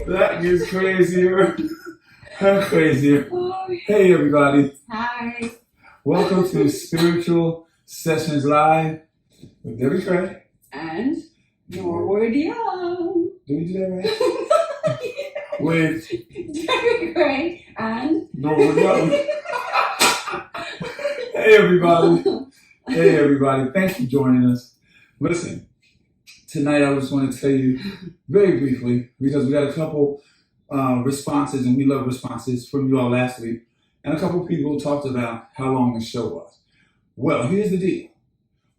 That gets crazier and crazier. Hey, everybody. Hi. Welcome to Spiritual Sessions Live with Debbie Creagh. And Norwood Young. Did we do that right? With Debbie Creagh and Norwood Young. Hey, everybody. Hey, everybody. Thanks for joining us. Listen, tonight I just want to tell you very briefly, because we got a couple responses, and we love responses from you all last week, and a couple people talked about how long the show was. Well, here's the deal.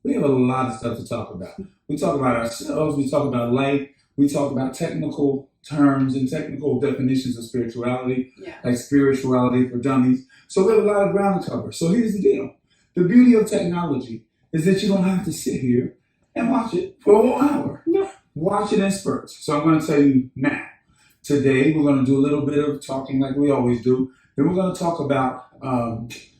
We have a lot of stuff to talk about. We talk about ourselves, we talk about life, we talk about technical terms and technical definitions of spirituality, like spirituality for dummies. So we have a lot of ground to cover. So here's the deal. The beauty of technology is that you don't have to sit here and watch it for a whole hour. No. Watch it in spurts. So I'm going to tell you now. Today, we're going to do a little bit of talking like we always do. Then we're going to talk about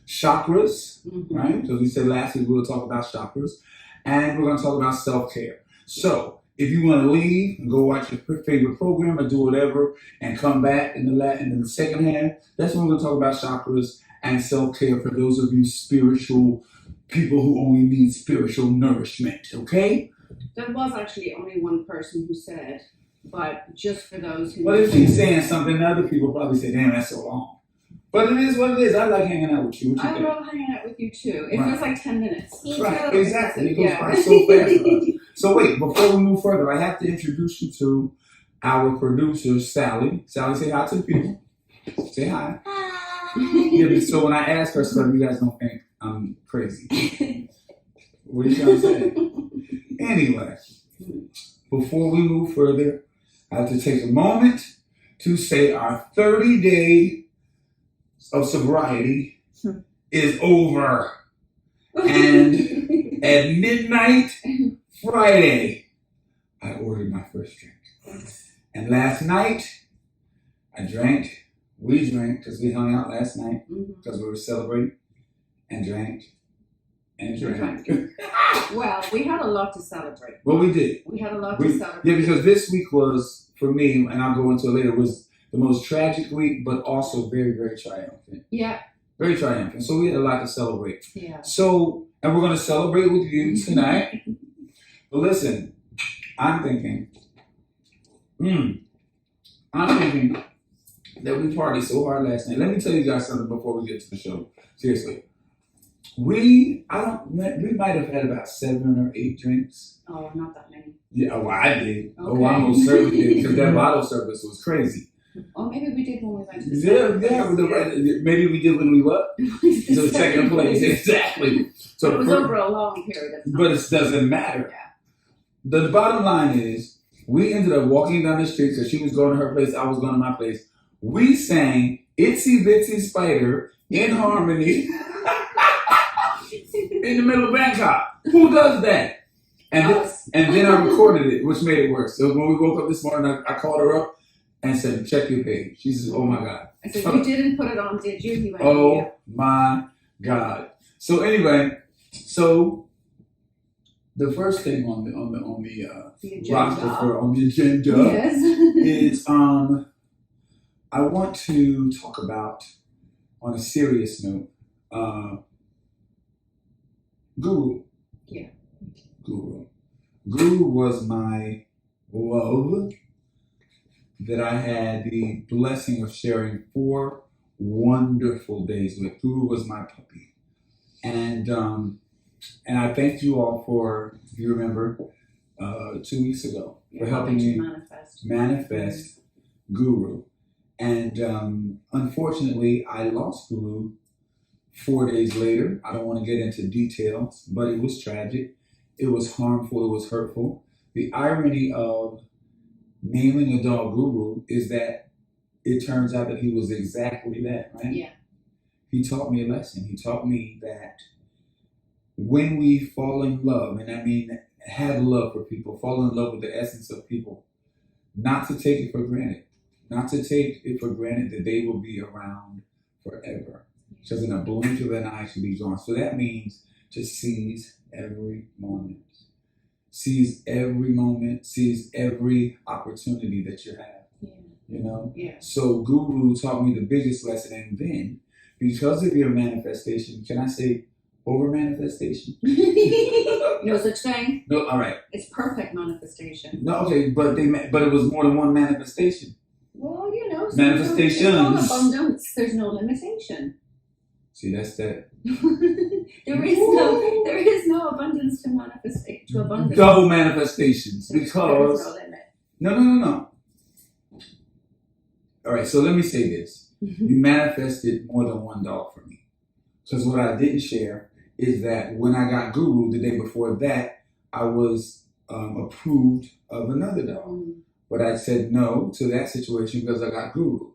chakras, right? Because we said last week we will talk about chakras. And we're going to talk about self-care. So if you want to leave and go watch your favorite program or do whatever and come back in the second half, that's when we're going to talk about chakras and self-care for those of you spiritual people who only need spiritual nourishment, okay? There was actually only one person who said, but just for those who... Well, if she's saying something, other people probably say, damn, that's so long. But it is what it is. I like hanging out with you. What you think? love hanging out with you too. It feels like 10 minutes. Right, exactly. It goes by so fast for us. So wait, before we move further, I have to introduce you to our producer, Sally. Sally, say hi to the people. Say hi. Yeah, so when I ask her stuff, you guys don't think I'm crazy. What are you trying to say? Anyway, before we move further, I have to take a moment to say our 30-day of sobriety is over. And at midnight Friday, I ordered my first drink. And last night, we drank, because we hung out last night, because we were celebrating, and drank. Well, we had a lot to celebrate. Well, we did. We had a lot to celebrate. Yeah, because this week was, for me, and I'll go into it later, was the most tragic week, but also very, very triumphant. Yeah. Very triumphant. So we had a lot to celebrate. Yeah. So, and we're going to celebrate with you tonight. But listen, I'm thinking that we partied so hard last night. Let me tell you guys something before we get to the show. Seriously. We might have had about 7 or 8 drinks. Oh, not that many. Yeah, well, I did. Okay. Oh, I most certainly did, because that bottle service was crazy. Oh, maybe we did when we went to the maybe we did when we what? So second place, exactly. So it was over a long period of time. But it doesn't matter. Yeah. The bottom line is, we ended up walking down the street, so she was going to her place, I was going to my place. We sang Itsy Bitsy Spider in harmony in the middle of Bangkok. Who does that? And then I recorded it, which made it worse. So when we woke up this morning, I called her up and said, check your page. She says, oh my God. I said, you didn't put it on, did you? He went, oh my God. So anyway, the first thing on the roster on the agenda is I want to talk about, on a serious note, Guru. Yeah. Guru was my love that I had the blessing of sharing 4 wonderful days with. Guru was my puppy. And I thanked you all for, if you remember, 2 weeks ago, for helping me manifest Guru. And unfortunately, I lost Guru 4 days later. I don't want to get into details, but it was tragic. It was harmful. It was hurtful. The irony of naming a dog Guru is that it turns out that he was exactly that, right? Yeah. He taught me a lesson. He taught me that when we fall in love, and I mean have love for people, fall in love with the essence of people, not to take it for granted. Not to take it for granted that they will be around forever. Because in a blink of an eye should be gone. So that means to seize every moment. sees every moment, sees every opportunity that you have. Yeah. You know? Yeah. So Guru taught me the biggest lesson, and then because of your manifestation, can I say over manifestation? No such thing. No, all right. It's perfect manifestation. No, okay, but it was more than one manifestation. Well, you know, Manifestations. it's all abundance. There's no limitation. See, that's that. there is no abundance to manifestation. To abundance. Double manifestations There is because no limit. no. All right, so let me say this: you manifested more than one dog for me. Because what I didn't share is that when I got Guru the day before that, I was approved of another dog. But I said no to that situation because I got Guru.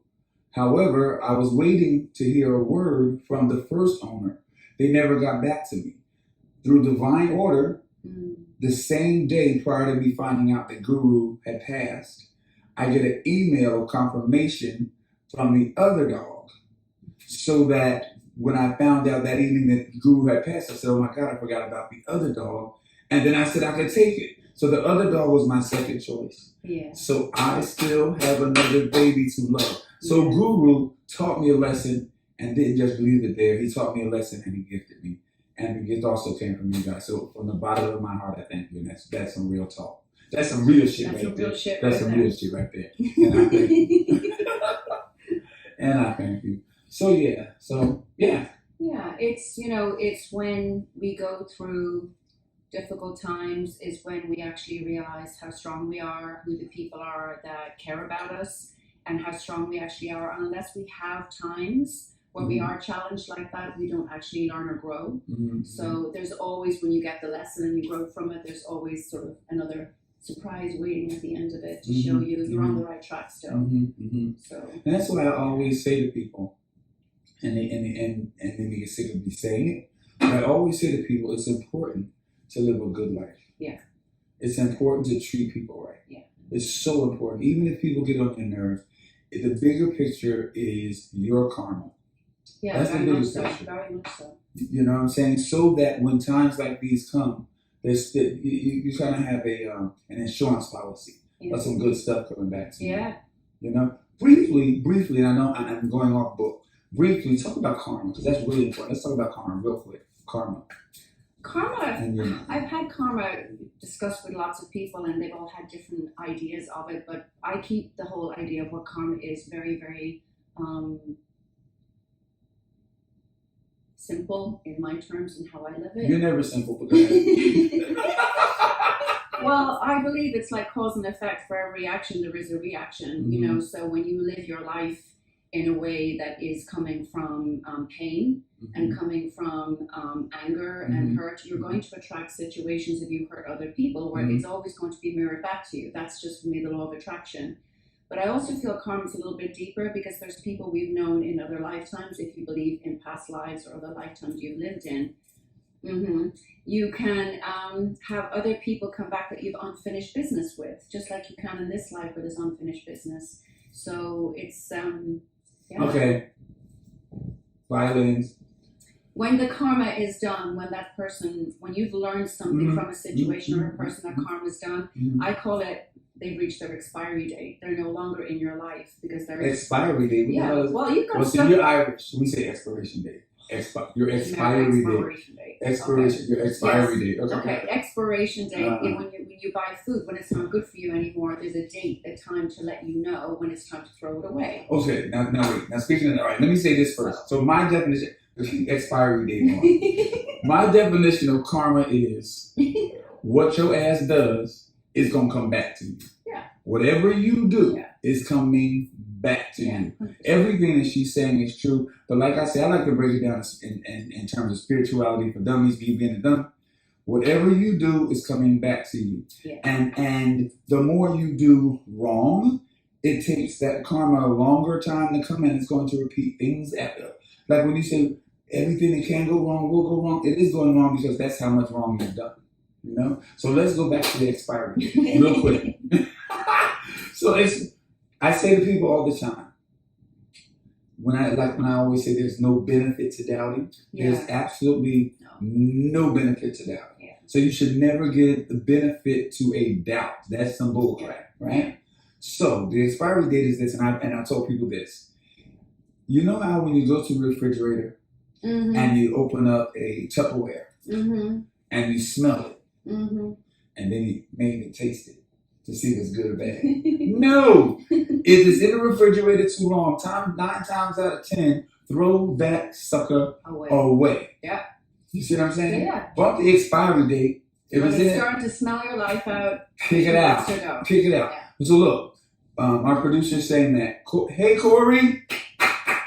However, I was waiting to hear a word from the first owner. They never got back to me. Through divine order, the same day prior to me finding out that Guru had passed, I get an email confirmation from the other dog. So that when I found out that evening that Guru had passed, I said, oh my God, I forgot about the other dog. And then I said I could take it. So the other dog was my second choice. Yeah. So I still have another baby to love. So Guru taught me a lesson and didn't just leave it there. He taught me a lesson and he gifted me. And the gift also came from you guys. So from the bottom of my heart, I thank you. And that's some real talk. That's some real shit right there. That's some real shit right there. And I thank you. And I thank you. So yeah. Yeah, it's when we go through difficult times is when we actually realize how strong we are, who the people are that care about us, and how strong we actually are. And unless we have times where we are challenged like that, we don't actually learn or grow. So there's always, when you get the lesson and you grow from it, there's always sort of another surprise waiting at the end of it to show you you're on the right track still. So and that's what I always say to people. And they get sick of me saying it. But I always say to people, it's important to live a good life. Yeah. It's important to treat people right. Yeah. It's so important. Even if people get on your nerves, the bigger picture is your karma. Yeah, that's the very biggest much so. picture. Very much so. You know what I'm saying? So that when times like these come, there's you kind of have an insurance policy. Yeah. That's some good stuff coming back to you. Yeah. You know, briefly, and I know I'm going off book. Briefly, talk about karma, because that's really important. Let's talk about karma real quick. Karma, I've had karma discussed with lots of people and they've all had different ideas of it, but I keep the whole idea of what karma is very, very simple in my terms and how I live it. You're never simple, but go ahead. Well, I believe it's like cause and effect. For every action, there is a reaction, you know, so when you live your life in a way that is coming from pain and coming from anger and hurt, you're going to attract situations if you hurt other people where it's always going to be mirrored back to you. That's just for me the law of attraction. But I also feel karma's a little bit deeper because there's people we've known in other lifetimes, if you believe in past lives or other lifetimes you've lived in. You can have other people come back that you've unfinished business with, just like you can in this life where there's unfinished business. So it's Okay. Violins. When the karma is done, when you've learned something from a situation or a person, that karma's done, I call it, they've reached their expiry date. They're no longer in your life because they're expiry date. Yeah. Well, you've got to. So you're Irish. We say expiration date. Your expiry date. Expiration. Your expiry date. Okay. Expiration date. When you buy food, when it's not good for you anymore, there's a date, a time to let you know when it's time to throw it away. Okay. Now wait. Now speaking of all right, let me say this first. So my definition. Expiry date on. My definition of karma is what your ass does is gonna come back to you. Yeah. Whatever you do is coming back to you. Everything that she's saying is true. But like I said, I like to break it down in terms of spirituality for dummies, being a dummy. Whatever you do is coming back to you. Yeah. And the more you do wrong, it takes that karma a longer time to come in. It's going to repeat things after. Like when you say everything that can go wrong will go wrong, it is going wrong because that's how much wrong you've done. You know? So let's go back to the expiry real quick. So I say to people all the time, when I always say there's no benefit to doubting, there's absolutely no benefit to doubting. Yeah. So you should never give the benefit to a doubt. That's some bullcrap, right? So the expiry date is this, and I told people this. You know how when you go to the refrigerator and you open up a Tupperware and you smell it, and then you maybe taste it to see if it's good or bad. No, if it's in the refrigerator too long, 9 times out of 10, throw that sucker away. Yeah. You see what I'm saying? Yeah. Bump the expiry date. If When it's in it's it, starting to smell your life out, kick it out. Kick it out. Yeah. So look, our producer's saying that. Hey, Corey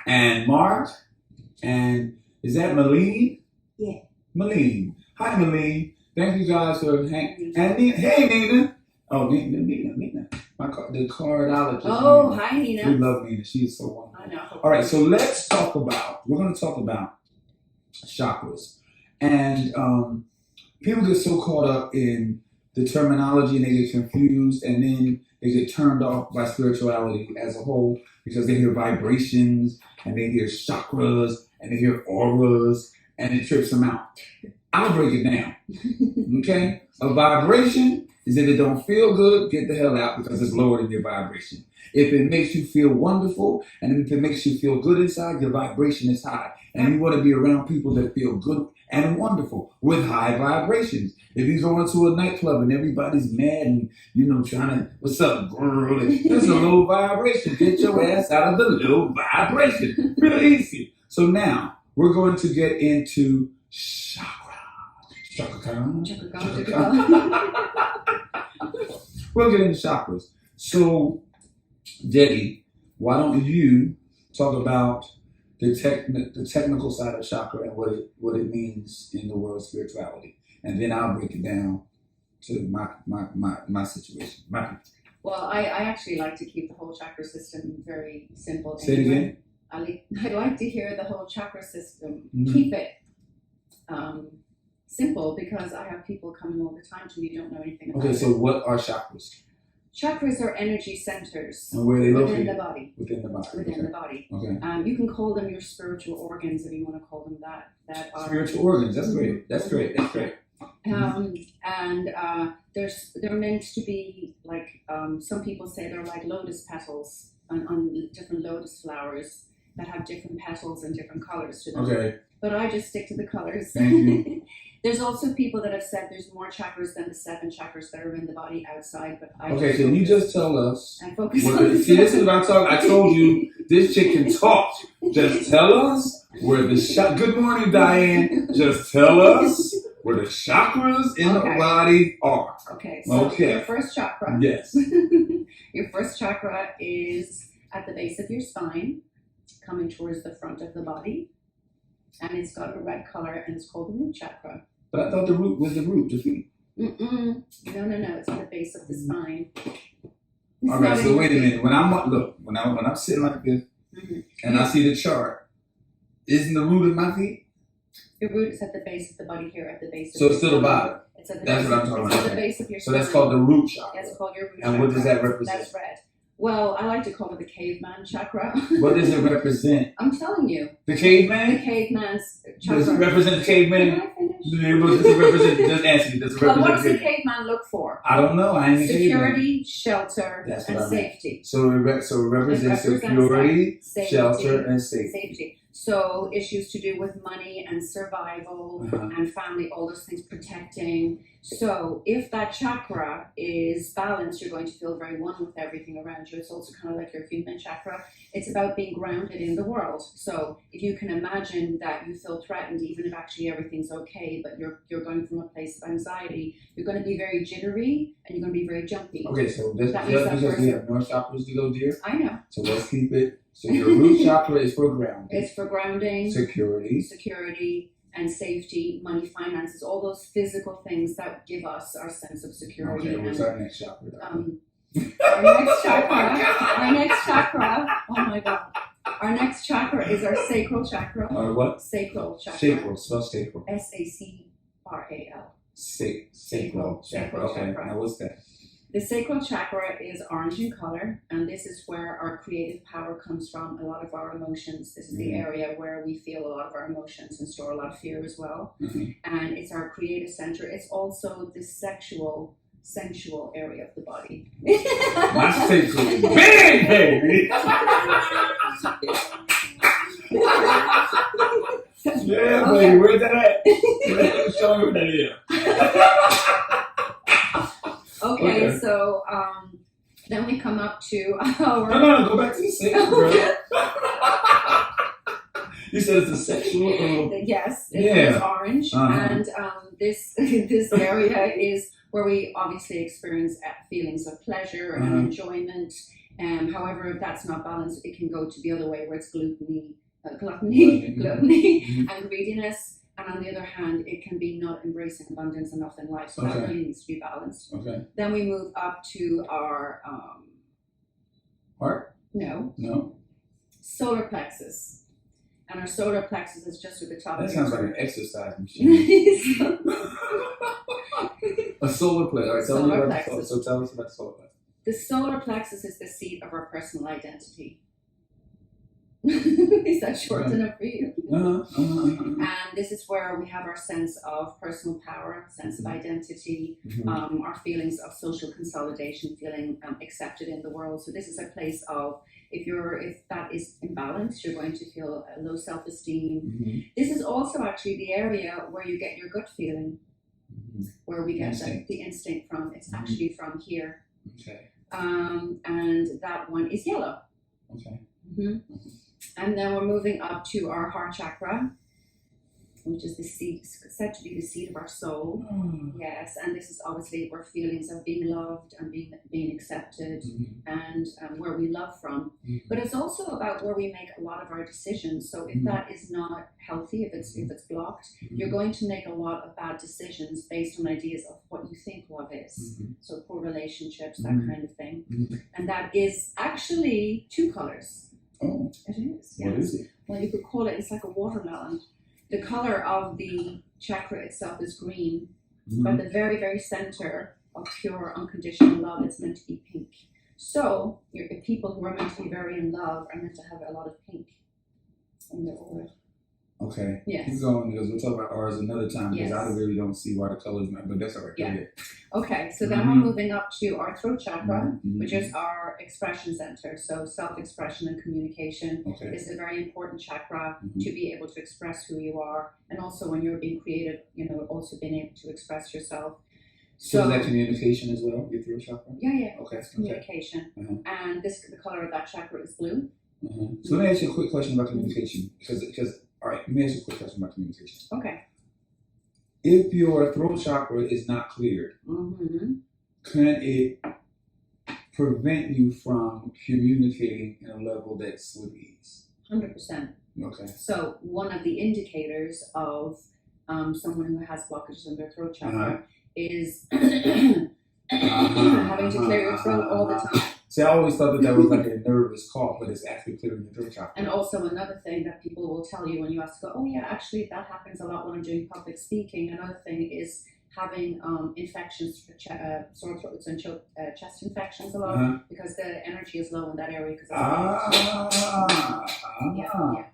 and Mark, and is that Malene? Yeah. Malene. Hi, Malene. Thank you guys for hanging. And Nina. Hey, Nina. Oh, Nina. The cardologist. Oh, Nina. hi, Nina. We love Nina. She is so wonderful. I know. All right, so we're going to talk about chakras. And people get so caught up in the terminology and they get confused, and then they get turned off by spirituality as a whole because they hear vibrations and they hear chakras and they hear auras and it trips them out. I'll break it down. Okay? A vibration is if it don't feel good, get the hell out because it's lower than your vibration. If it makes you feel wonderful and if it makes you feel good inside, your vibration is high. And you want to be around people that feel good and wonderful with high vibrations. If you go into a nightclub and everybody's mad and, trying to, what's up, girl? That's a low vibration. Get your ass out of the low vibration. Real easy. So now we're going to get into chakra. We'll get into chakras. So, Debbie, why don't you talk about the technical side of chakra and what it means in the world of spirituality, and then I'll break it down to my situation. Well, I actually like to keep the whole chakra system very simple. Say it again. I like to hear the whole chakra system. Keep it simple because I have people coming all the time to me who don't know anything about it. Okay, so what are chakras? Chakras are energy centers. And where are they located? Within the body. Within the body. Within the body. Okay. You can call them your spiritual organs if you want to call them that. That are spiritual organs. That's great. That's great. That's great. And they're meant to be like some people say they're like lotus petals on different lotus flowers that have different petals and different colors to them. Okay. But I just stick to the colors. Thank you. There's also people that have said there's more chakras than the 7 chakras that are in the body outside. But can you just tell us? And focus see, this is what I'm talking. I told you this chick can talk. Just tell us where the Good morning, Diane. Just tell us where the chakras in the body are. Okay. So your first chakra. Yes. Your first chakra is at the base of your spine, coming towards the front of the body, and it's got a red color, and it's called the root chakra. But I thought the root was the root, the feet. No. It's at the base of the spine. All right. So wait a minute. When I'm sitting like this, and I see the chart, isn't the root of my feet? The root is at the base of the body here, at the base of so it's to the bottom. It's at the that's base, what I'm talking about. It's at the base of your spine. So that's called the root chakra. That's called your root chakra. And what does that represent? That's red. Well, I like to call it the caveman chakra. What does it represent? I'm telling you. The caveman? The caveman's chakra. Does it represent the caveman? Can I finish? Does it represent, just answer me, does it represent what does the caveman look for? I don't know. I ain't a security, shelter, that's and safety. So it represents security, shelter, and safety. So issues to do with money and survival and family, all those things, protecting. So if that chakra is balanced, you're going to feel very one with everything around you. It's also kind of like your human chakra. It's about being grounded in the world. So if you can imagine that you feel threatened, even if actually everything's okay, but you're going from a place of anxiety, you're going to be very jittery and you're going to be very jumpy. Okay, so that's because we have more chakras to go, dear. I know. So let's keep it. So your root chakra is for grounding. It's for grounding, security, and safety, money, finances, all those physical things that give us our sense of security. Okay, what's our next chakra? Our next chakra. Oh my God. Our next chakra is our sacral chakra. Our what? Sacral chakra. Sacral. Spell sacral. SACRAL. Sacral chakra. Okay. Now what's that? The sacral chakra is orange in color, and this is where our creative power comes from, a lot of our emotions. This is the area where we feel a lot of our emotions and store a lot of fear as well. And it's our creative center. It's also the sensual area of the body. My sacral is big, baby. Yeah, baby, where's that at? Show me what that is. Okay, so then we come up to our... No, go back to the sacral, bro. You said it's a sexual? Yes, it's orange, and this area is where we obviously experience feelings of pleasure and enjoyment. However, if that's not balanced, it can go to the other way where it's gluttony and greediness. And on the other hand, it can be not embracing abundance enough in life. So that really needs to be balanced. Okay. Then we move up to our heart? No. Solar plexus. And our solar plexus is just at the top. That sounds like an exercise machine. A solar plexus. All right, so tell us about the solar plexus. The solar plexus is the seat of our personal identity. Is that short enough for you? And this is where we have our sense of personal power, sense of identity, our feelings of social consolidation, feeling accepted in the world. So this is a place of, if that is imbalanced, you're going to feel a low self-esteem. This is also actually the area where you get your gut feeling, where we get the instinct from. It's actually from here. Okay. And that one is yellow. Okay. And then we're moving up to our heart chakra, which is the seat, said to be the seat of our soul. Yes, and this is obviously where feelings of being loved and being accepted and where we love from. But it's also about where we make a lot of our decisions. So if that is not healthy, if it's blocked, you're going to make a lot of bad decisions based on ideas of what you think love is. So poor relationships, that kind of thing. And that is actually 2 colors. Oh, it is. Yes. What is it? Well, you could call it, it's like a watermelon. The color of the chakra itself is green, but the very, very center of pure unconditional love is meant to be pink. So the people who are meant to be very in love are meant to have a lot of pink in their aura. Okay. Yes. Keep going because we'll talk about ours another time because I really don't see why the colors matter, but that's all right. Yeah. Okay, so then we're moving up to our throat chakra, which is our expression center. So self-expression and communication is a very important chakra to be able to express who you are, and also when you're being creative, also being able to express yourself. So is that communication as well, your throat chakra? Yeah. Okay. It's communication. And the color of that chakra is blue. So let me ask you a quick question about communication because all right, let me ask you a quick question about communication. Okay. If your throat chakra is not cleared, can it prevent you from communicating in a level that's with ease? 100%. Okay. So one of the indicators of someone who has blockages in their throat chakra is having to clear your throat all the time. See, I always thought that was like a nervous cough, but it's actually clearing your throat chakra. And also another thing that people will tell you when you ask, oh yeah, actually that happens a lot when I'm doing public speaking. Another thing is having infections, sore throats and chest infections a lot because the energy is low in that area.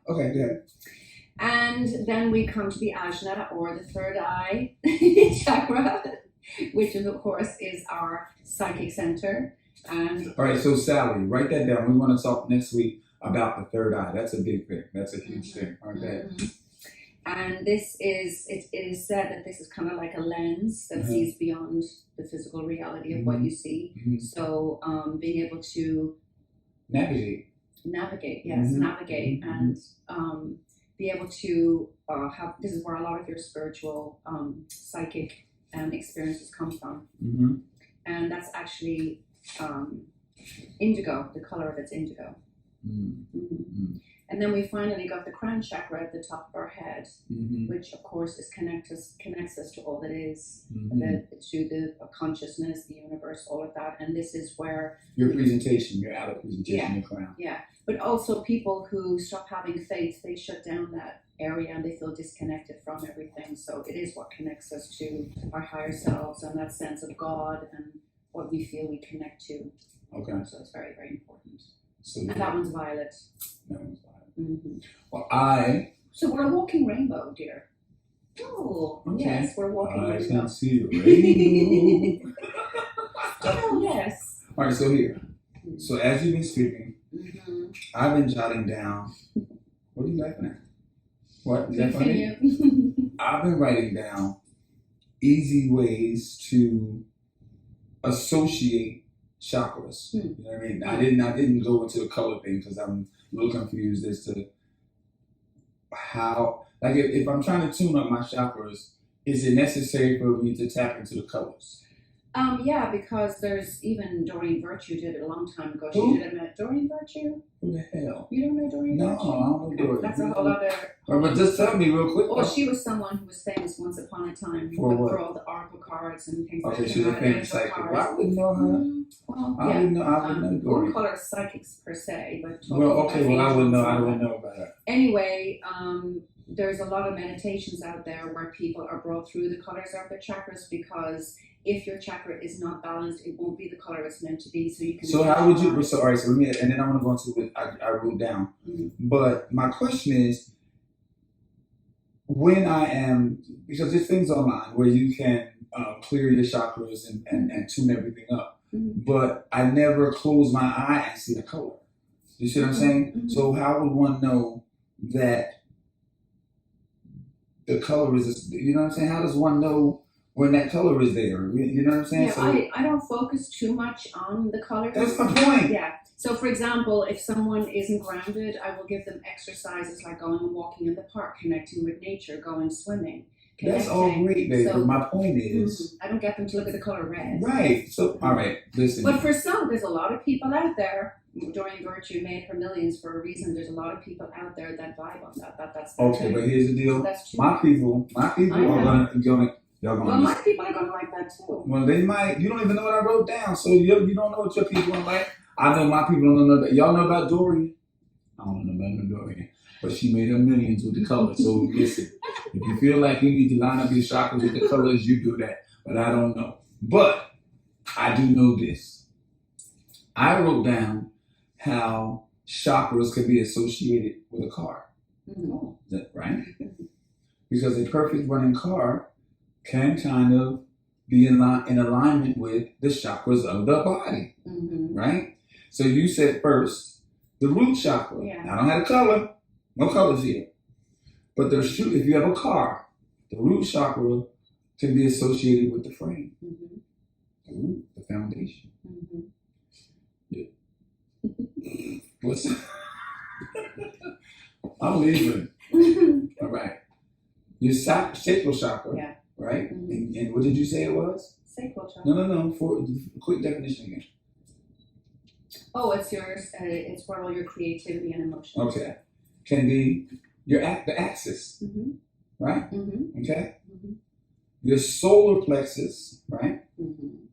Okay, good. And then we come to the ajna, or the third eye chakra, which is, of course, is our psychic center. And all right, so Sally, write that down. We want to talk next week about the third eye. That's a big thing. That's a huge thing. All right. And this is, it is said that this is kind of like a lens that sees beyond the physical reality of what you see. So being able to navigate, and be able to have, this is where a lot of your spiritual, psychic experiences come from. And that's actually indigo, the color of it's indigo. And then we finally got the crown chakra at the top of our head, which of course is connects us to all that is, to the consciousness, the universe, all of that. And this is where your presentation, your outer presentation, your crown. Yeah, but also people who stop having faith, they shut down that area and they feel disconnected from everything. So it is what connects us to our higher selves and that sense of God and what we feel we connect to. Okay. So it's very, very important. So And that one's violet. that one's fine. Mm-hmm. Well, So we're a walking rainbow, dear. Oh, Okay. yes, we're a walking I rainbow. can see the rainbow. Oh, yes. All right, so here. So as you've been speaking, Mm-hmm. I've been jotting down. What are you laughing at? What? Is that funny? Continue. I've been writing down easy ways to associate chakras. You know what I mean? I didn't go into the color thing because I'm a little confused as to how, like, if I'm trying to tune up my chakras, is it necessary for me to tap into the colors? Yeah, because there's even Doreen Virtue did it a long time ago. Who? She did it. Doreen Virtue? Who the hell? You don't know Doreen No, Virtue? I don't know Doreen. That's a whole other. But just tell me real quick. Well, she was someone who was famous once upon a time For what? for all the oracle cards and things Okay, like that. she's a famous psychic. Well, I wouldn't know her. Well, I yeah. wouldn't know. I wouldn't know Wouldn't Doreen. call her psychics per se, but Well, okay. Well, I wouldn't know. I angels wouldn't and know about her. Anyway, there's a lot of meditations out there where people are brought through the colors of their chakras because if your chakra is not balanced, it won't be the color it's meant to be. So you can. So how would you? So all right. So let me. And then I want to go into what I wrote down. Mm-hmm. But my question is, when I am, because there's things online where you can clear your chakras and tune everything up. Mm-hmm. But I never close my eye and see the color. You see what I'm saying? Mm-hmm. So how would one know that the color is? You know what I'm saying? How does one know when that color is there? You know what I'm saying? Yeah, So I don't focus too much on the colors. that's my point. Yeah. So, for example, if someone isn't grounded, I will give them exercises like going and walking in the park, connecting with nature, going swimming. That's all great, babe. So, but my point is, I don't get them to look at the color red. right. So, all right, listen. But for some, there's a lot of people out there. Doreen Virtue made her millions for a reason. There's a lot of people out there that vibe on that. That's Okay, but here's the deal. That's true. My people are gonna. Y'all Well, gonna. my people are gonna like that too. Well, they might. You don't even know what I wrote down, so you don't know what your people are like. I know my people don't know that. Y'all know about Dory? I don't know about Dory, but she made her millions with the color. So listen, if you feel like you need to line up your chakras with the colors, you do that. But I don't know. But I do know this. I wrote down how chakras can be associated with a car. Mm-hmm. Is that right? Because a perfect running car can kind of be in alignment with the chakras of the body, Mm-hmm. right? So you said first, the root chakra. Yeah. I don't have a color. No colors here. But if you have a car, the root chakra can be associated with the frame, Mm-hmm. the root, the foundation. Mm-hmm. What's I'm leaving. All right. Your sacral chakra, Yeah. right? Mhm. And what did you say it was? Sacral chakra. No. For quick definition again. Oh, it's yours. It's where all your creativity and emotions. Okay. Can be the axis, Mm-hmm. right? Mm-hmm. Okay. Mm-hmm. Your solar plexus, right, Mm-hmm.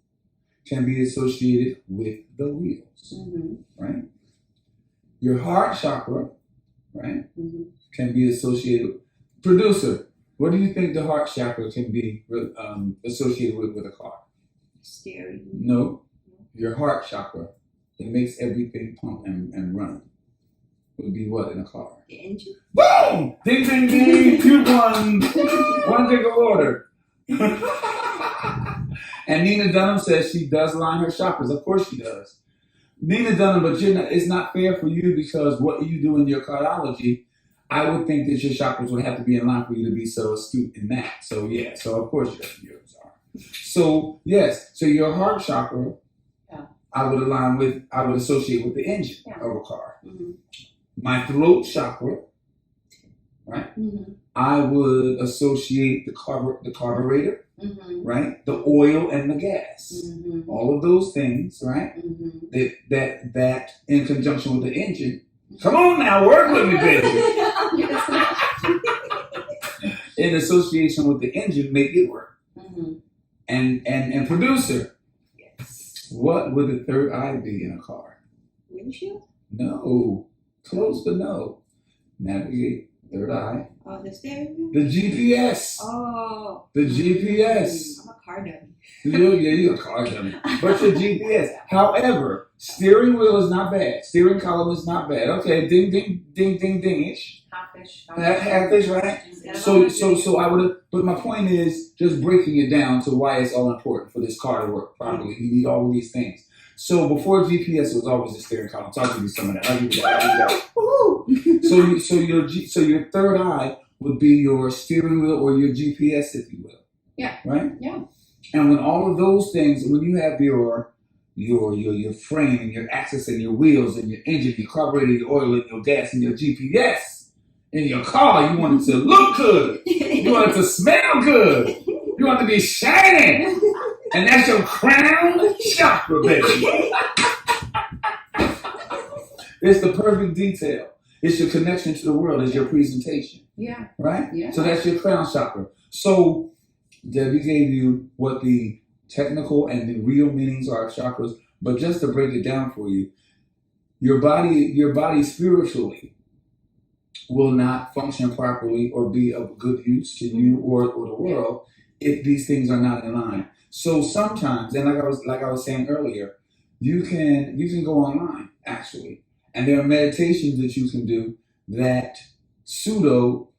can be associated with the wheels, Mm-hmm. right? Your heart chakra, right, Mm-hmm. can be associated. Producer, what do you think the heart chakra can be associated with a car? Steering. No, your heart chakra. It makes everything pump and run. Would be what in a car? The engine. Boom! Ding, ding, ding! You won! One drink of water. And Nina Dunham says she does line her chakras. Of course she does. Nina Dunham, but it's not fair for you because what you do in your cardiology, I would think that your chakras would have to be in line for you to be so astute in that. So yeah, so of course yours are. So yes, so your heart chakra, Yeah. I would associate with the engine of a car. Mm-hmm. My throat chakra, right? Mm-hmm. I would associate the carburetor, Mm-hmm. right? The oil and the gas. Mm-hmm. All of those things, right? Mm-hmm. That in conjunction with the engine. Come on now, work with me, baby. In association with the engine, make it work. Mm-hmm. And producer, Yes. what would the third eye be in a car? Windshield. No, close but no. Navigate, third eye. Oh, the steering wheel. The GPS. Oh. The GPS. I'm a car dummy. You're a car dummy. But your GPS. However, steering wheel is not bad. Steering column is not bad. Okay, ding, ding, ding, ding, ding-ish. Half-ish, right? So I would have, but my point is just breaking it down to why it's all important for this car to work properly. You need all of these things. So before GPS, it was always the steering column. So I'll give you some of that. I'll give you that. So your third eye would be your steering wheel or your GPS, if you will. Yeah. Right? Yeah. And when all of those things, when you have your frame and your axis and your wheels and your engine, your carburetor, your oil and your gas and your GPS in your car, you want it to look good. You want it to smell good. You want it to be shining. And that's your crown chakra, baby. It's the perfect detail. It's your connection to the world. It's your presentation. Yeah. Right? Yeah. So that's your crown chakra. So Debbie gave you what the technical and the real meanings are of chakras, but just to break it down for you, your body spiritually will not function properly or be of good use to you or the world if these things are not in line. So sometimes, and like I was saying earlier, you can go online actually, and there are meditations that you can do that pseudo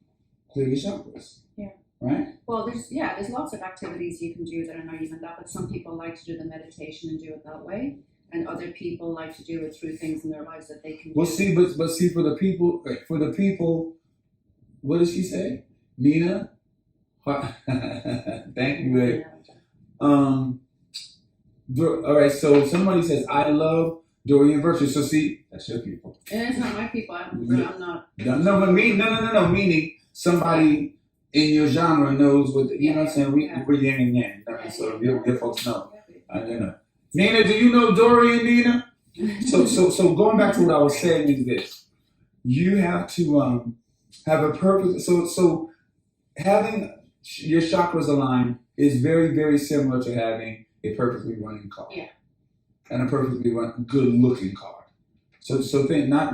clear your chakras. Yeah. Right? Well, there's lots of activities you can do that are not even that, but some people like to do the meditation and do it that way, and other people like to do it through things in their lives that they can. Well, see, but see, for the people, what did she say, Nina? Thank you, babe. All right. So somebody says, "I love Dorian Virtue." So see, that's your people. And it's not my people. I'm not. No, but no. Meaning somebody in your genre knows what you know. What I'm saying we're yin and yang. So your folks know. I don't know. Nina, do you know Dorian, Nina? So going back to what I was saying is this: you have to have a perfect. So having your chakras aligned is very, very similar to having a perfectly running car. Yeah. And a perfectly good looking car. So think not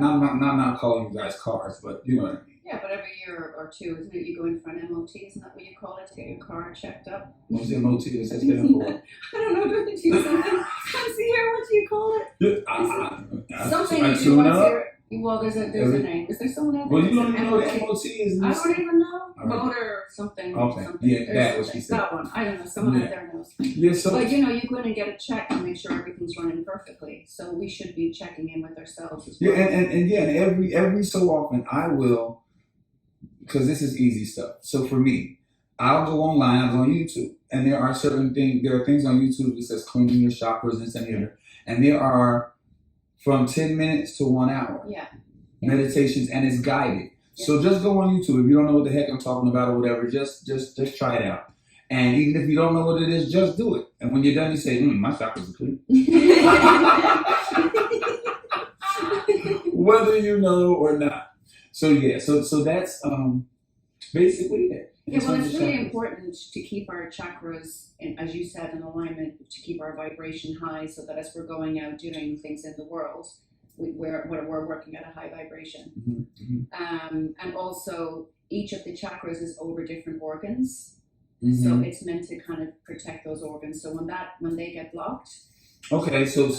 calling you guys cars, but you know what I mean. Yeah, but every year or two, isn't it? You go in for an MOT, isn't that what you call it, to get your car checked up? What's the MOT? What's that stand for? I don't know. Don't you do something? Fancy here, what do you call it? Something you do once a year. Well, there's a name. Is there someone out there? Well, you don't even know what MOT is. I don't even know. Right. Motor something. Okay. Something. Yeah, that was she said. That one. I don't know. Someone out there knows. Yeah. So. But you go in and get a check and make sure everything's running perfectly. So we should be checking in with ourselves as well. Yeah, and every so often I will, because this is easy stuff. So for me, I'll go online. I'll go on YouTube, and there are things on YouTube that says cleaning your chakras and there are from 10 minutes to 1 hour. Yeah. Meditations, and it's guided. Yeah. So just go on YouTube. If you don't know what the heck I'm talking about or whatever, just try it out. And even if you don't know what it is, just do it. And when you're done, you say, my chakras are clean. Whether you know or not. So yeah, so that's basically it. Yeah, well, it's really important to keep our chakras, as you said, in alignment, to keep our vibration high, so that as we're going out doing things in the world, we're working at a high vibration. Mm-hmm. And also, each of the chakras is over different organs, mm-hmm. so it's meant to kind of protect those organs. So when they get blocked. Okay, so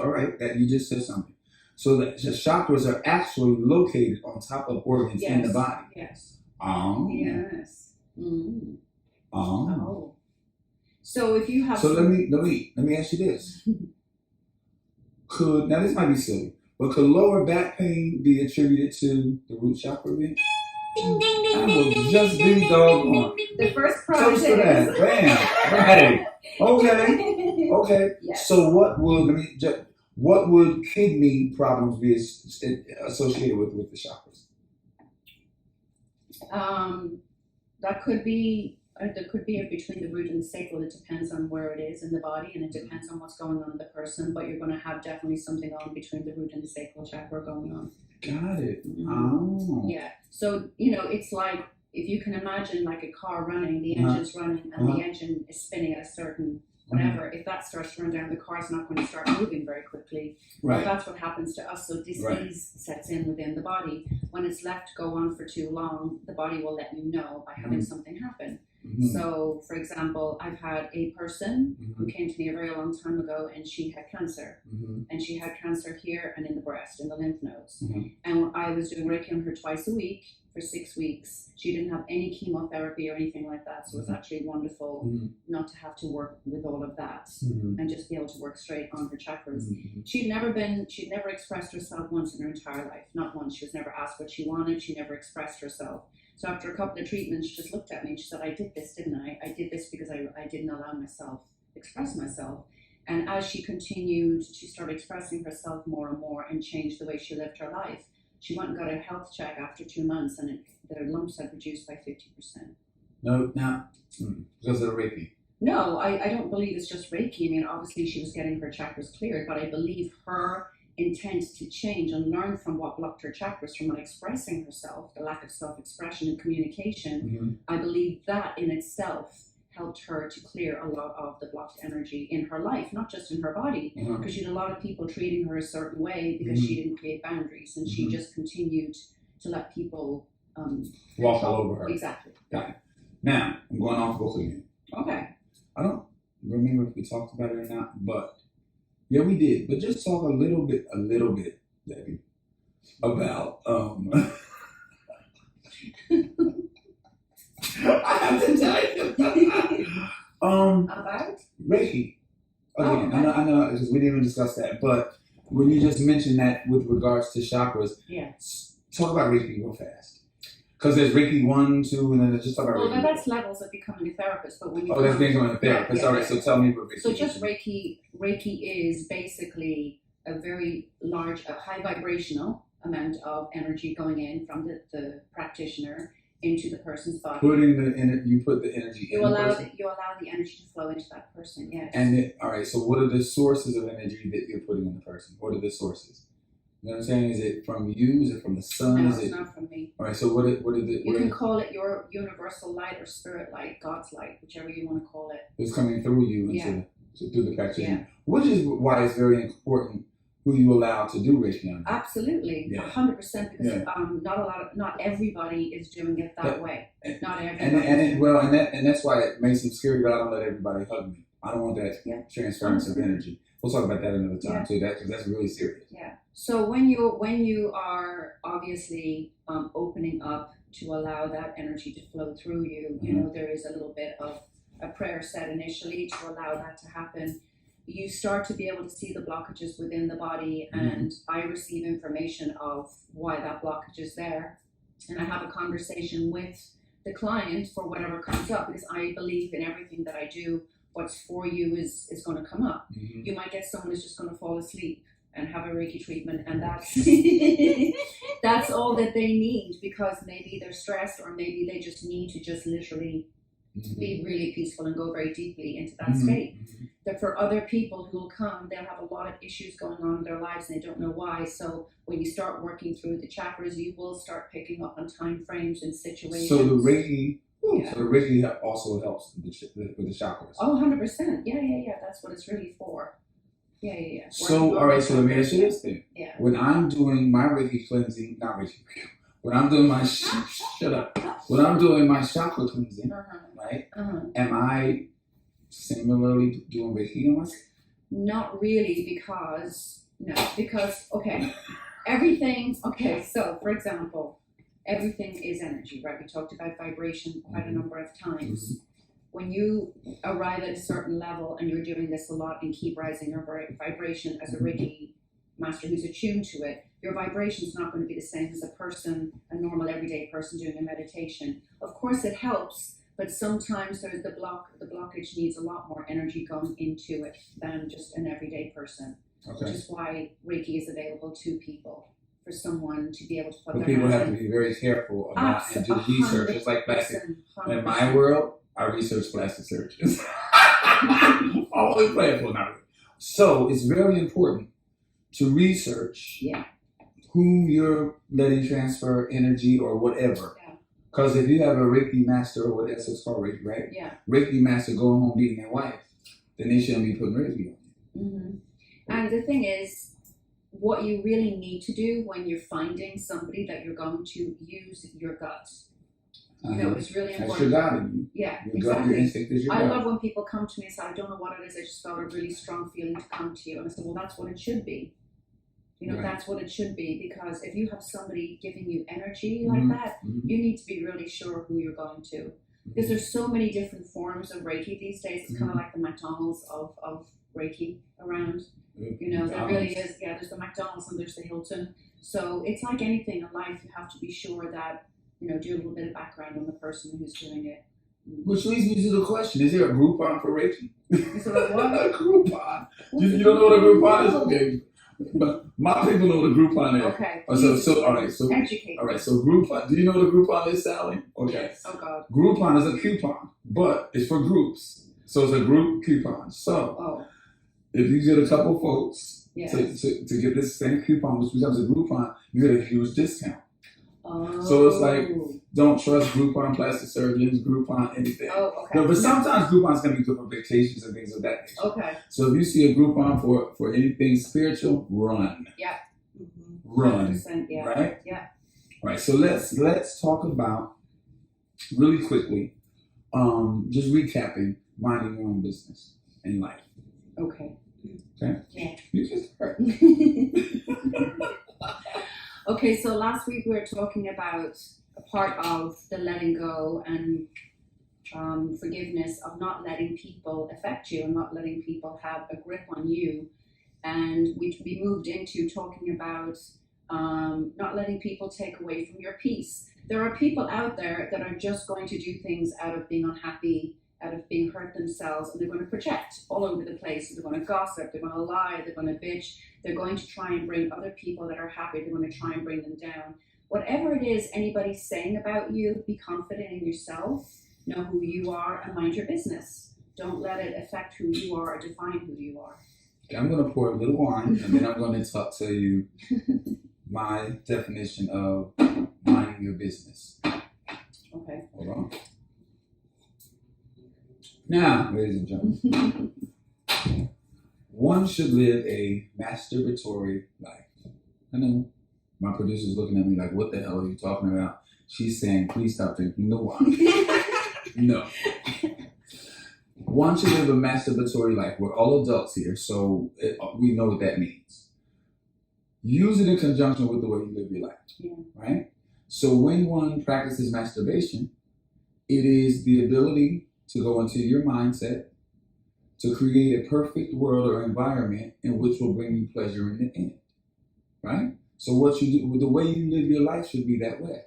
all right, that you just said something. So the chakras are actually located on top of organs in the body. Yes. Oh. Yes. Mm. Oh. So if you have. So let me ask you this. Now this might be silly, but could lower back pain be attributed to the root chakra? Ding, ding, ding, I will just be doggone. The first prize. Toast to that. Bam. Right. Okay. Yes. So what would kidney problems be associated with the chakras? That could be. There could be between the root and the sacral. It depends on where it is in the body, and it depends on what's going on in the person. But you're going to have definitely something on between the root and the sacral chakra going on. Got it. Mm-hmm. Oh. Yeah. So it's like if you can imagine like a car running, the engine's running, and the engine is spinning at a certain whatever. If that starts to run down, the car's not going to start moving very quickly. Right. Well, that's what happens to us. So disease sets in within the body. When it's left to go on for too long, the body will let you know by having something happen. So, for example, I've had a person who came to me a very long time ago, and she had cancer. And she had cancer here and in the breast, in the lymph nodes. And I was doing Reiki on her twice a week for 6 weeks. She didn't have any chemotherapy or anything like that. So it was actually wonderful not to have to work with all of that and just be able to work straight on her chakras. She'd never expressed herself once in her entire life. Not once. She was never asked what she wanted. She never expressed herself. So after a couple of treatments, she just looked at me and she said, I did this, didn't I? I did this because I didn't allow myself express myself. And as she continued, she started expressing herself more and more and changed the way she lived her life. She went and got a health check after 2 months, and their lumps had reduced by 50%. No, now, because of the Reiki. No, I don't believe it's just Reiki. I mean, obviously she was getting her chakras cleared, but I believe her intent to change and learn from what blocked her chakras from not expressing herself, the lack of self-expression and communication, I believe that in itself helped her to clear a lot of the blocked energy in her life, not just in her body, because she had a lot of people treating her a certain way because she didn't create boundaries, and she just continued to let people walk all over her. Exactly. Got it. Now, I'm going off book again. Okay. I don't remember if we talked about it or not, but yeah, we did. But just talk a little bit, Debbie, about I have to tell you. About Reiki. Again, okay. I know, because we didn't even discuss that, but when you just mentioned that with regards to chakras, talk about Reiki real fast. Because there's Reiki 1, 2, and then just talk about Reiki. Well, that's levels of becoming a therapist, but when you that's becoming a therapist. All right, so tell me what Reiki is. So just Reiki is basically a very large, a high vibrational amount of energy going in from the practitioner into the person's body. You put the energy in the person? You allow the energy to flow into that person, yes. And all right, so what are the sources of energy that you're putting in the person? What are the sources? You know what I'm saying? Is it from you? Is it from the sun? No, it's not from me. All right, so what are the... You can call it your universal light or spirit light, God's light, whichever you want to call it. It's coming through you through the practitioner. Which is why it's very important who you allow to do Reiki on. Absolutely, 100%, because not everybody is doing it that way. Not everybody. And that's why it may seem scary, but I don't let everybody hug me. I don't want that transference of energy. We'll talk about that another time too. Because that's really serious. Yeah. So when you are obviously opening up to allow that energy to flow through you, you know, there is a little bit of a prayer said initially to allow that to happen. You start to be able to see the blockages within the body, and I receive information of why that blockage is there, and I have a conversation with the client for whatever comes up, because I believe in everything that I do. What's for you is going to come up. You might get someone who's just going to fall asleep and have a Reiki treatment, and that's that's all that they need, because maybe they're stressed, or maybe they just need to just literally be really peaceful and go very deeply into that state. That for other people who will come, they'll have a lot of issues going on in their lives and they don't know why. So when you start working through the chakras, you will start picking up on time frames and situations. So the Reiki, also helps with the chakras. Oh, 100%. Yeah. That's what it's really for. Yeah. So, all right, so let me ask you this thing. Yeah. When I'm doing my Reiki cleansing, not Reiki, when I'm doing my, shut up. When I'm doing my chakra cleansing, right, am I similarly doing Reiki on myself? Not really, because, everything, so for example, everything is energy, right? We talked about vibration quite a number of times. When you arrive at a certain level, and you're doing this a lot and keep rising your vibration as a Reiki master who's attuned to it, your vibration is not going to be the same as a normal everyday person doing a meditation. Of course it helps, but sometimes there's the blockage needs a lot more energy going into it than just an everyday person. Which is why Reiki is available to people, for someone to be able to put their people hands have in. to be very careful about and do research. It's like plastic. 100%. In my world, I research plastic surgeons. Always playful, not really. So it's very important to research who you're letting transfer energy or whatever. Because if you have a Reiki master, or whatever it's called, Reiki, right? Yeah. Reiki master going home beating their wife, then they shouldn't be putting Reiki on. And the thing is, what you really need to do when you're finding somebody that you're going to use your gut. You know, it's really That's important. your God in you. Yeah, Your exactly. gut, your instinct is your I God. love when people come to me and say, I don't know what it is, I just felt a really strong feeling to come to you. And I said, well, that's what it should be. You know, Right. that's what it should be, because if you have somebody giving you energy like Mhm. that, Mhm. you need to be really sure who you're going to. Because there's so many different forms of Reiki these days. It's kind of like the McDonald's of Reiki around. You know, there really is. Yeah, there's the McDonald's and there's the Hilton. So it's like anything in life, you have to be sure that, you know, do a little bit of background on the person who's doing it. Which leads me to the question: is there a Groupon for Reiki? Is there a what? A Groupon. You don't know what a Groupon is? Okay. But my people know what a Groupon is. Okay. So all right. So educate. all right. So Groupon. Do you know what a Groupon is, Sally? Okay. Yes. Oh God. Groupon is a coupon, but it's for groups. So it's a group coupon. So Oh. if you get a couple folks Yes. to get this same coupon, which becomes a Groupon, you get a huge discount. Oh. So it's like, don't trust Groupon plastic surgeons, Groupon anything. Oh, okay. No, but sometimes Groupon's gonna be good for vacations and things of that nature. Okay. So if you see a Groupon for anything spiritual, run. Yeah. Run. 100%, yeah. Right? Yeah. Right. So let's talk about really quickly, just recapping minding your own business in life. Okay. Okay? Yeah. You just heard. Okay, so last week we were talking about a part of the letting go and forgiveness of not letting people affect you and not letting people have a grip on you. And we moved into talking about not letting people take away from your peace. There are people out there that are just going to do things out of being unhappy, out of being hurt themselves, and they're going to project all over the place. They're going to gossip, they're going to lie, they're going to bitch, they're going to try and bring other people that are happy, they're going to try and bring them down. Whatever it is anybody's saying about you, be confident in yourself, know who you are, and mind your business. Don't let it affect who you are or define who you are. Okay, I'm going to pour a little wine, and then I'm going to talk to you my definition of minding your business. Okay. Hold on. Now, ladies and gentlemen, one should live a masturbatory life. I know my producer's looking at me like, what the hell are you talking about? She's saying, please stop drinking the wine. No. One should live a masturbatory life. We're all adults here, so we know what that means. Use it in conjunction with the way you live your life, right? So when one practices masturbation, it is the ability to go into your mindset, to create a perfect world or environment in which will bring you pleasure in the end, right? So what you do, the way you live your life should be that way.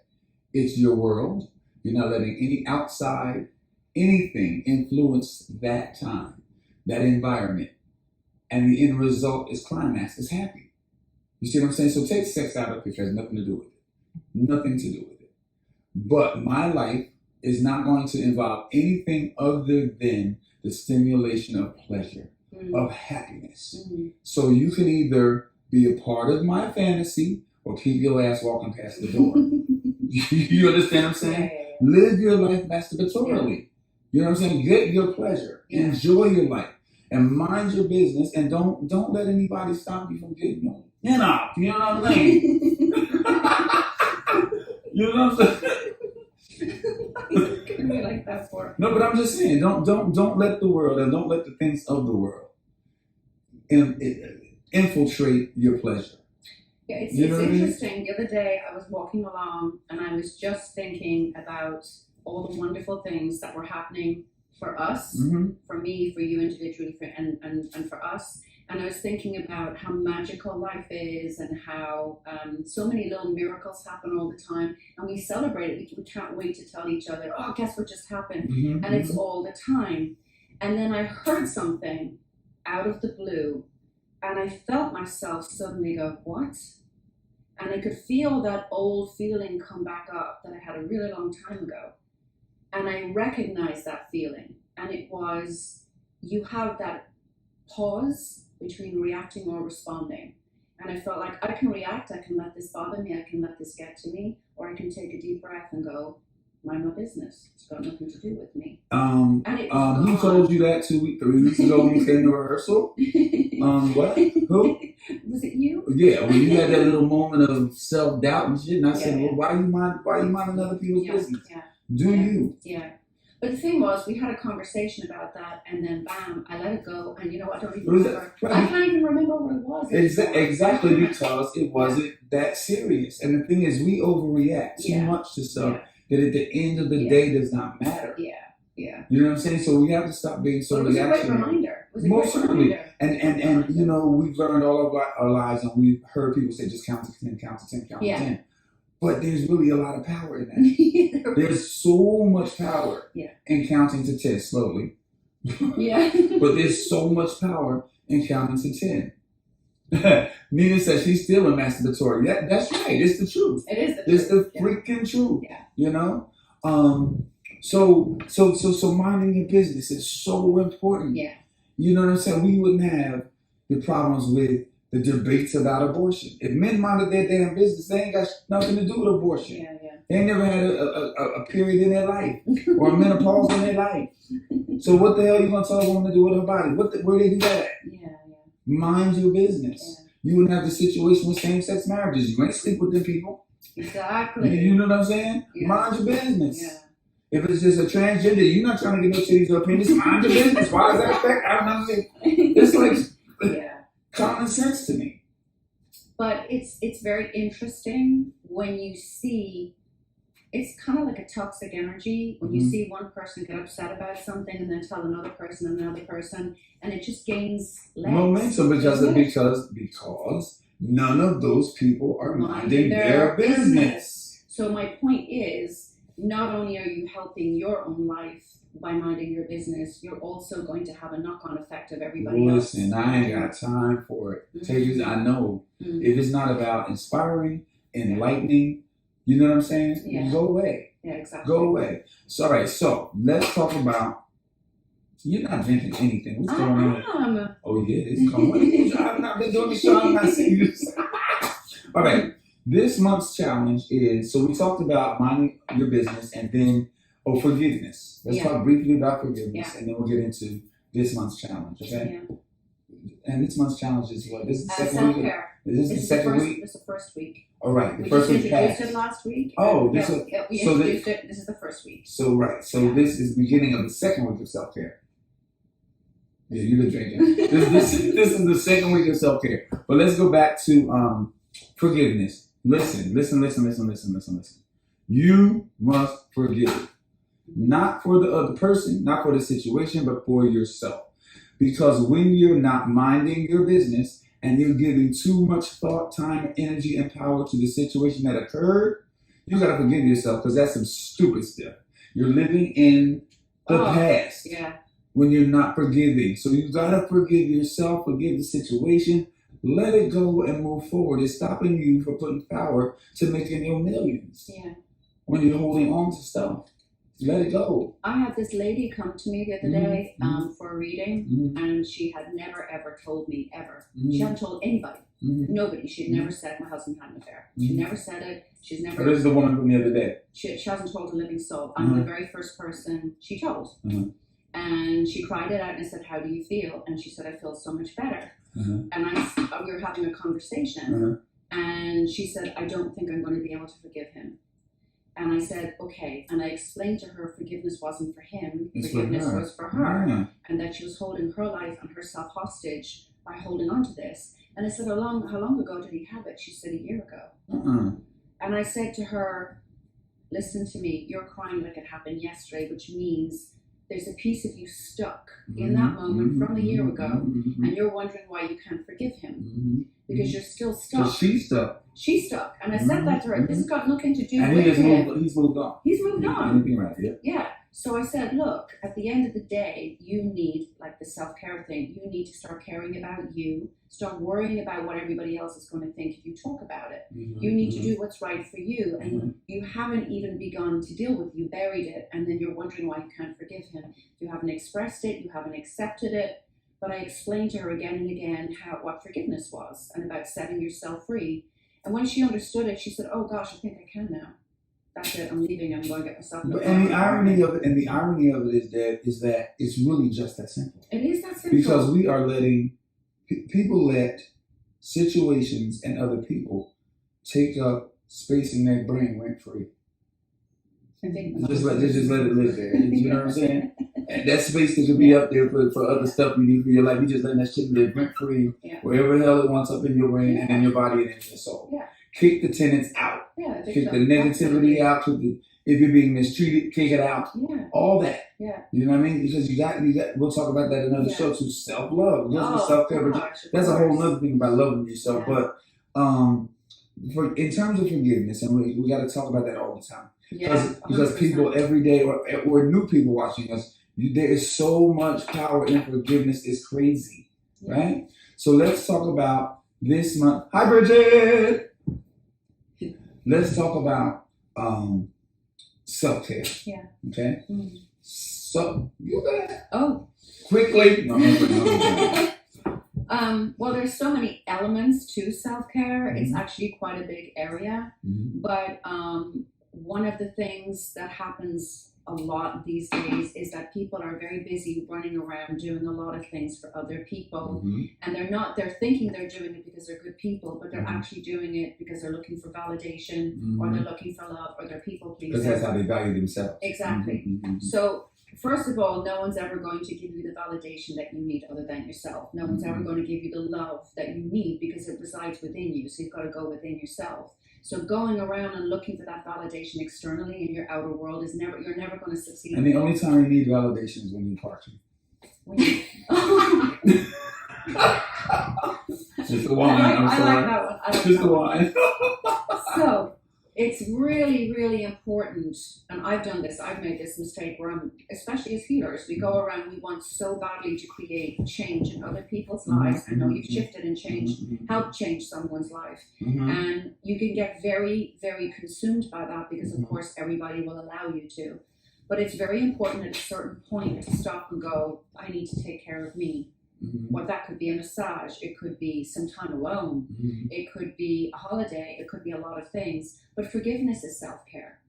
It's your world. You're not letting any outside, anything influence that time, that environment. And the end result is climax, is happy. You see what I'm saying? So take sex out of it, it has nothing to do with it. Nothing to do with it. But my life is not going to involve anything other than the stimulation of pleasure, of happiness. So you can either be a part of my fantasy or keep your ass walking past the door. You understand what I'm saying? Yeah. Live your life masturbatorily. You know what I'm saying? Get your pleasure. Yeah. Enjoy your life. And mind your business, and don't let anybody stop you from getting your you know what I'm saying? You know what I'm saying? We like that for. No, but I'm just saying, don't let the world and don't let the things of the world infiltrate your pleasure. Yeah, it's You know what I mean? interesting. The other day I was walking along and I was just thinking about all the wonderful things that were happening for us, for me, for you individually, and for us. And I was thinking about how magical life is and how so many little miracles happen all the time. And we celebrate it. We can't wait to tell each other, oh, guess what just happened? And it's all the time. And then I heard something out of the blue. And I felt myself suddenly go, what? And I could feel that old feeling come back up that I had a really long time ago. And I recognized that feeling. And it was, you have that pause between reacting or responding. And I felt like I can react, I can let this bother me, I can let this get to me, or I can take a deep breath and go, mind my business. It's got nothing to do with me. And it he told you that 3 weeks ago when you came to rehearsal? What? Who? Was it you? Yeah, when you had that little moment of self-doubt and shit, and I said, well, why you mind other people's business? Yeah. Do you? Yeah. But the thing was, we had a conversation about that, and then bam, I let it go, and you know, I don't even remember. I can't even remember what it was. Exactly, because it wasn't that serious. And the thing is, we overreact too much to stuff that at the end of the day does not matter. Yeah. You know what I'm saying? So we have to stop being so reactionary. It was a great reminder. Most certainly. And you know, we've learned all of our lives, and we've heard people say just count to 10, count to 10, count to 10. But there's really a lot of power in that. There's so much power in counting to 10 slowly. But there's so much power in counting to 10. Nina says she's still a masturbatory. That's right. It's the truth. It is the truth. It's the freaking truth. Yeah. You know? So minding your business is so important. Yeah. You know what I'm saying? We wouldn't have the problems with the debates about abortion. If men minded their damn business, they ain't got nothing to do with abortion. Yeah. They ain't never had a period in their life or a menopause in their life. So what the hell are you gonna tell a woman to do with her body? Where they do that at? Yeah. Mind your business. Yeah. You wouldn't have the situation with same-sex marriages. You ain't sleep with them people. Exactly. You know what I'm saying? Yeah. Mind your business. Yeah. If it's just a transgender, you're not trying to get no titties or penis. Mind your business. Why does that affect? I don't know. It's like common sense to me. But it's very interesting when you see. It's kind of like a toxic energy when you see one person get upset about something and then tell another person, and it just gains legs. Momentum because none of those people are minding their business. So my point is, not only are you helping your own life by minding your business, you're also going to have a knock-on effect of everybody else. Listen, I ain't got time for it. I know if it's not about inspiring, enlightening, you know what I'm saying? Yeah. Go away. Yeah, exactly. Go away. So, all right, so let's talk about, you're not drinking anything. What's going on? Oh, yeah, it's cold. I've not been doing the show. I'm not seeing you. All right, this month's challenge is, so we talked about minding your business and then, forgiveness. Let's talk briefly about forgiveness and then we'll get into this month's challenge, okay? Yeah. And this month's challenge is what? This is the second week? Is this the second week? This is the first week. All right, the we first week introduced it last week. Oh, we introduced it. This is the first week. So this is the beginning of the second week of self-care. Yeah, you've been drinking. this is the second week of self-care. But let's go back to forgiveness. Listen. You must forgive. Not for the other person, not for the situation, but for yourself. Because when you're not minding your business and you're giving too much thought, time, energy, and power to the situation that occurred, you gotta forgive yourself because that's some stupid stuff. You're living in the past when you're not forgiving. So you gotta forgive yourself, forgive the situation, let it go and move forward. It's stopping you from putting power to making your millions. Yeah. When you're holding on to stuff. Let it go. I had this lady come to me the other day for a reading, and she had never ever told me ever. She hadn't told anybody, nobody. She'd never said my husband had an affair. She never said it. She's never. This is the woman from the other day. She hasn't told a living soul. I'm the very first person she told, and she cried it out and I said, "How do you feel?" And she said, "I feel so much better." And we were having a conversation, and she said, "I don't think I'm going to be able to forgive him." And I said, okay. And I explained to her forgiveness wasn't for him. Forgiveness was for her. And that she was holding her life and herself hostage by holding on to this. And I said, how long ago did he have it? She said, a year ago. And I said to her, listen to me. You're crying like it happened yesterday, which means there's a piece of you stuck in that moment from a year ago. And you're wondering why you can't forgive him. Because you're still stuck. So she's stuck. She's stuck. And I said that to her. This has got nothing to do with him. He's moved on. He's moved on. Right, yeah. So I said, look, at the end of the day, you need, like the self-care thing, you need to start caring about you. Stop worrying about what everybody else is going to think if you talk about it. You need to do what's right for you. And you haven't even begun to deal with it. You buried it. And then you're wondering why you can't forgive him. You haven't expressed it. You haven't accepted it. But I explained to her again and again what forgiveness was and about setting yourself free. And when she understood it, she said, oh gosh, I think I can now. That's it, I'm leaving, I'm going to get myself. And the irony of it is that it's really just that simple. It is that simple. Because we are letting people let situations and other people take up space in their brain rent free. Just let it live there. You know what I'm saying? And that space that could be up there for other stuff you need for your life. You just letting that shit live rent free, wherever the hell it wants up in your brain and in your body and in your soul. Yeah. Kick the tenants out. Yeah. Kick the negativity out. If you're being mistreated, kick it out. Yeah. All that. Yeah. You know what I mean? Because you got. We'll talk about that in another show too. Self love, self care. That's a whole other thing about loving yourself. Yeah. But in terms of forgiveness, and we got to talk about that all the time. Because people every day, or new people watching us, there is so much power in forgiveness. It's crazy, right? So let's talk about this month. Hi, Bridget. Let's talk about self-care. Yeah. Okay. Mm-hmm. So you got quickly. No. Well, there's so many elements to self-care. Mm-hmm. It's actually quite a big area. Mm-hmm. But one of the things that happens a lot these days is that people are very busy running around doing a lot of things for other people. Mm-hmm. And they're thinking they're doing it because they're good people, but they're mm-hmm. actually doing it because they're looking for validation mm-hmm. or they're looking for love or they're people pleasing. Because that's how they value themselves. Exactly. Mm-hmm. So first of all, no one's ever going to give you the validation that you need other than yourself. No one's mm-hmm. ever going to give you the love that you need because it resides within you. So you've got to go within yourself. So going around and looking for that validation externally in your outer world you're never going to succeed. And the only time you need validation is when you're partying. Just the wine. I like that one. Just the wine. So it's really, really important, and I've done this, I've made this mistake where especially as healers, we go around, we want so badly to create change in other people's lives. I know you've shifted and changed, helped change someone's life. Mm-hmm. And you can get very, very consumed by that because of course everybody will allow you to. But it's very important at a certain point to stop and go, I need to take care of me. Mm-hmm. Well, that could be a massage, it could be some time alone, mm-hmm. it could be a holiday, it could be a lot of things. But forgiveness is self-care.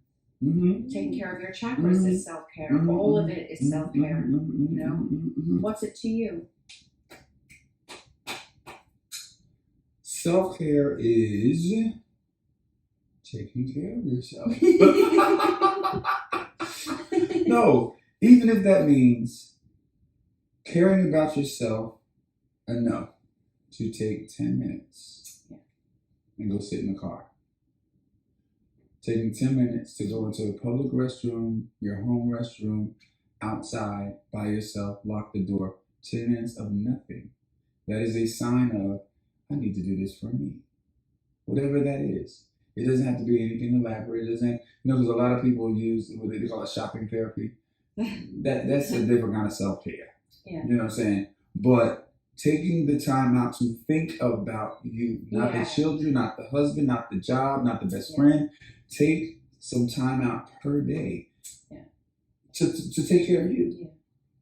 Mm-hmm. Taking care of your chakras mm-hmm. is self-care. Mm-hmm. All of it is self-care. Mm-hmm. You know, mm-hmm. What's it to you? Self-care is taking care of yourself. No, even if that means caring about yourself enough to take 10 minutes and go sit in the car. Taking 10 minutes to go into a public restroom, your home restroom, outside, by yourself, lock the door. 10 minutes of nothing. That is a sign of, I need to do this for me. Whatever that is. It doesn't have to be anything elaborate. It doesn't, because a lot of people use what they call it shopping therapy. That's a different kind of self-care. Yeah. You know what I'm saying? But taking the time out to think about you, not the children, not the husband, not the job, not the best friend. Take some time out per day to take care of you. Yeah.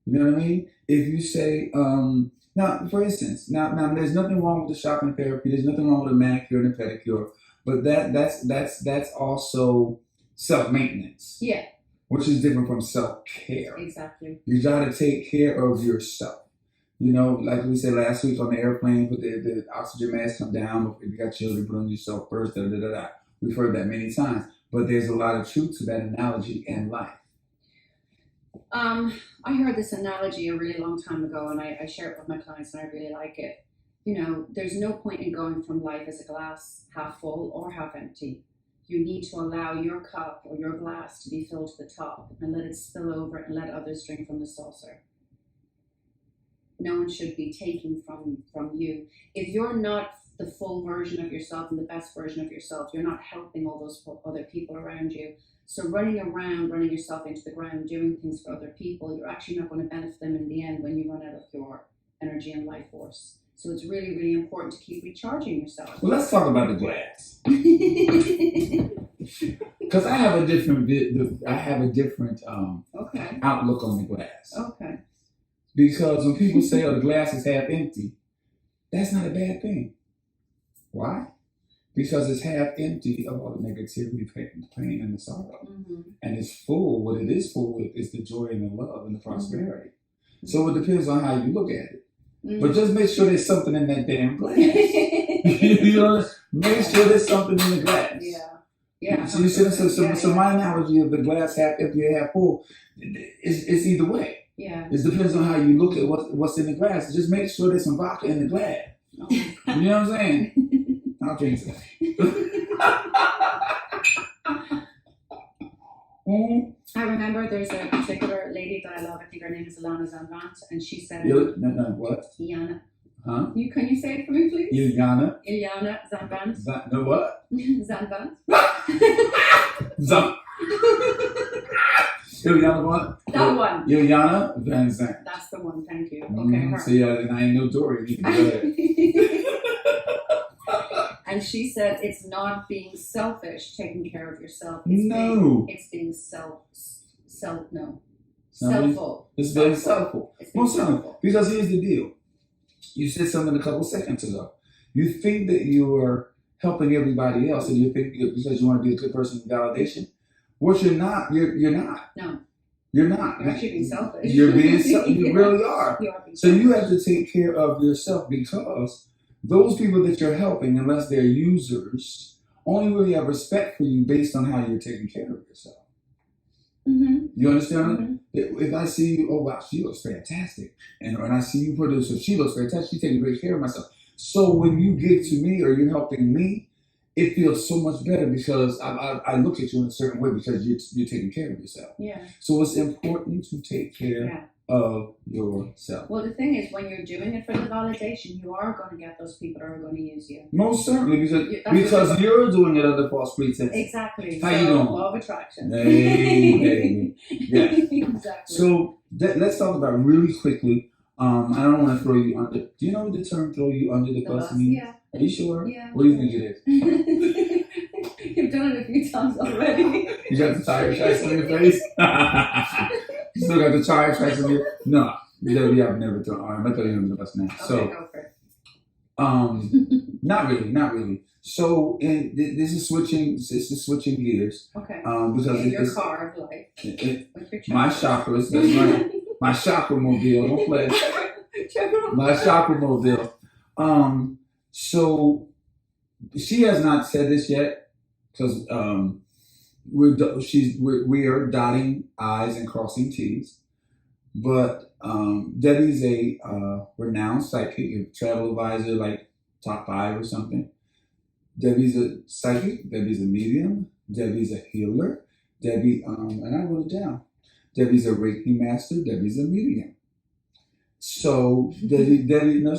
You know what I mean? If you say, now, for instance, now there's nothing wrong with the shopping therapy. There's nothing wrong with a manicure and a pedicure. But that's also self-maintenance. Yeah. Which is different from self-care. Exactly. You got to take care of yourself. You know, like we said last week on the airplane, put the oxygen mask come down. If you got children, put on yourself first. Da, da, da, da. We've heard that many times. But there's a lot of truth to that analogy in life. I heard this analogy a really long time ago, and I share it with my clients, and I really like it. You know, there's no point in going from life as a glass half full or half empty. You need to allow your cup or your glass to be filled to the top and let it spill over and let others drink from the saucer. No one should be taking from you. If you're not the full version of yourself and the best version of yourself, you're not helping all those other people around you. So running yourself into the ground, doing things for other people, you're actually not going to benefit them in the end when you run out of your energy and life force. So it's really, really important to keep recharging yourself. Well, let's talk about the glass. Because I have a different outlook on the glass. Okay. Because when people say, "Oh, the glass is half empty," that's not a bad thing. Why? Because it's half empty of all the negativity, pain, and the sorrow, and it's full. What it is full with is the joy and the love and the prosperity. So it depends on how you look at it. But just make sure there's something in that damn glass. You know, make sure there's something in the glass. Yeah. Yeah. So you see, Yeah, so my analogy of the glass half empty or half full, it's either way. yeah. It depends on how you look at what's in the glass. Just make sure there's some vodka in the glass. Oh. You know what I'm saying? I'll drink that. I remember there's a particular lady that I love. I think her name is Ilana Zanvant, and she said, No, what? Ilyana. Huh? Can you say it for me, please? Ilyana. Ilyana Zanvant. No what? Zanvant. Ilyana what? That one. Ilyana Van Zandt. That's the one. Thank you. Okay. Her. See, and I ain't no Dory. And she said it's not being selfish, taking care of yourself. It's being selfful. It's very selfful. Most selfful. Because here's the deal. You said something a couple seconds ago. You think that you are helping everybody else, and you think because you want to be a good person in validation. What you're not, you're not. No. You're not. You're actually being selfish. You're being selfish. You Yeah. really are. You are being So you have to take care of yourself, because those people that you're helping, unless they're users, only really have respect for you based on how you're taking care of yourself. Mm-hmm. You understand? Mm-hmm. If I see you, oh wow, she looks fantastic, and when I see you produce, she looks fantastic. She's taking great care of myself. So when you give to me or you're helping me, it feels so much better because I look at you in a certain way because you're taking care of yourself. Yeah. So it's important to take care of yourself. Well, the thing is, when you're doing it for the validation, you are going to get those people that are going to use you. Most certainly, because you're doing it under false pretense. Exactly. How you doing? Law of attraction. Hey, baby. Yeah. Exactly. So let's talk about really quickly. I don't want to throw you under. Do you know what the term "throw you under the bus" means? Yeah. Are you sure? Yeah. What do you think it is? You've done it a few times already. You got the tire tracks on your face? You still got the tire tracks on your... No. I've never thrown... All right, I'm going to throw you under the bus now. Okay, So, go for it. not really. So, this is switching gears. Okay. Because in your car of life. My chakras, that's right. My chakra mobile, don't play. My chakra mobile. So she has not said this yet, because we are dotting I's and crossing T's. But Debbie's a renowned psychic, a travel advisor, like top 5 or something. Debbie's a psychic. Debbie's a medium. Debbie's a healer. Debbie, and I wrote it down. Debbie's a Reiki master. Debbie's a medium. So Debbie,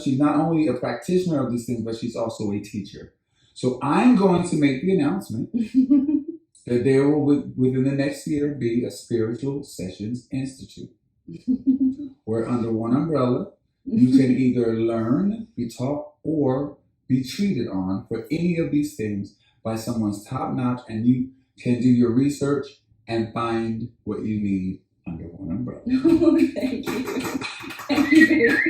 she's not only a practitioner of these things, but she's also a teacher. So I'm going to make the announcement that there will, within the next year, be a Spiritual Sessions Institute, where under one umbrella, you can either learn, be taught, or be treated on for any of these things by someone's top notch, and you can do your research and find what you need under one umbrella. Thank you. Thank you very much.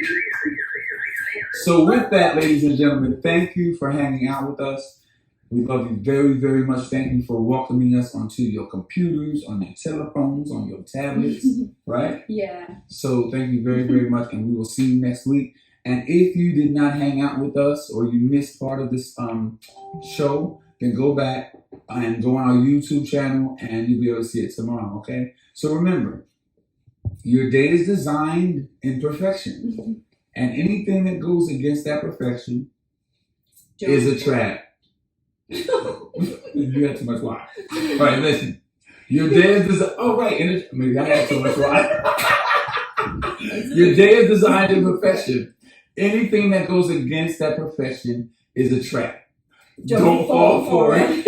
So with that, ladies and gentlemen, thank you for hanging out with us. We love you very, very much. Thank you for welcoming us onto your computers, on your telephones, on your tablets, right? Yeah. So thank you very, very much, and we will see you next week. And if you did not hang out with us or you missed part of this show, then go back and go on our YouTube channel and you'll be able to see it tomorrow, okay? So remember, your day is designed in perfection. And anything that goes against that perfection is a trap. You had too much wine. All right, listen. Your day is designed... Oh, right. Maybe I had too much wine. Your day is designed in perfection. Anything that goes against that perfection is a trap. Don't fall for it.